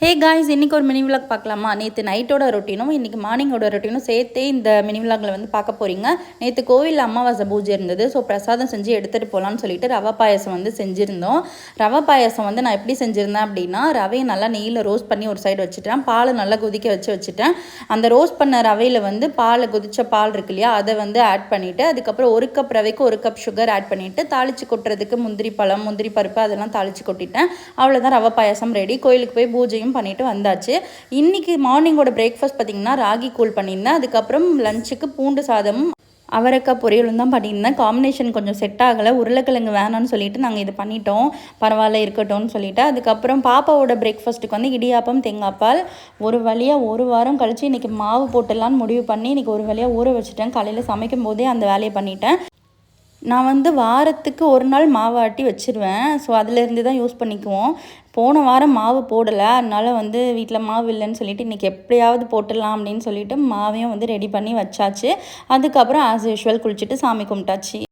Hey guys, இன்றைக்கி ஒரு mini vlog பார்க்கலாமா? நேற்று நைட்டோட ரொட்டீனும் இன்றைக்கி மார்னிங்கோட ரொட்டீனும் சேர்த்தே இந்த மினி விலாகில் வந்து பார்க்க போகிறீங்க. நேற்று கோவிலில் அமாவாசை பூஜை இருந்தது. ஸோ பிரசாதம் செஞ்சு எடுத்துகிட்டு போகலான்னு சொல்லிட்டு ரவை பாயசம் வந்து செஞ்சுருந்தோம். ரவை பாயசம் வந்து நான் எப்படி செஞ்சுருந்தேன் அப்படின்னா, ரவையை நல்லா நெய்யில் ரோஸ்ட் பண்ணி ஒரு சைடு வச்சுட்டேன். பாலை நல்லா கொதிக்க வச்சுட்டேன். அந்த ரோஸ்ட் பண்ண ரவையில் வந்து கொதிச்ச பால் இருக்கு இல்லையா, அதை வந்து ஆட் பண்ணிவிட்டு அதுக்கப்புறம் 1 கப் ரவைக்கு 1 கப் சுகர் ஆட் பண்ணிவிட்டு தாளித்து கொட்டுறதுக்கு முந்திரி பழம், முந்திரி பருப்பு அதெல்லாம் தாளித்து கொட்டிட்டேன். அவ்வளோதான், ரவை பாயசம் ரெடி. கோயிலுக்கு போய் பூஜையும் பண்ணிட்டு வந்தாச்சு. இன்னைக்கு மார்னிங்கோட பிரேக்ஃபாஸ்ட் பார்த்தீங்கன்னா ராகி கூழ் பண்ணியிருந்தேன். அதுக்கப்புறம் லஞ்சுக்கு பூண்டு சாதமும் அவரைக்காய் பொரியலும் தான் பண்ணியிருந்தேன். காம்பினேஷன் கொஞ்சம் செட் ஆகலை, உருளைக்கிழங்கு வேணான்னு சொல்லிட்டு நாங்கள் இதை பண்ணிட்டோம். பரவாயில்ல இருக்கட்டும்னு சொல்லிட்டு அதுக்கப்புறம் பாப்பாவோட பிரேக்ஃபாஸ்ட்டுக்கு வந்து இடியாப்பம் தேங்காய்பால். ஒரு வழியாக ஒரு வாரம் கழித்து இன்றைக்கி மாவு போட்டுடலான்னு முடிவு பண்ணி இன்றைக்கி ஒரு வழியாக ஊற வச்சுட்டேன். காலையில் சமைக்கும் போதே அந்த வேலையை பண்ணிட்டேன். நான் வந்து வாரத்துக்கு ஒரு நாள் மாவு ஆட்டி வச்சுருவேன். ஸோ அதிலேருந்து தான் யூஸ் பண்ணிக்குவோம். போன வாரம் மாவு போடலை, அதனால் வந்து வீட்டில் மாவு இல்லைன்னு சொல்லிவிட்டு இன்றைக்கி எப்படியாவது போட்டுடலாம் அப்படின்னு சொல்லிட்டு மாவையும் வந்து ரெடி பண்ணி வச்சாச்சு. அதுக்கப்புறம் ஆஸ் யூஷுவல் குளிச்சுட்டு சாமி கும்பிட்டாச்சு.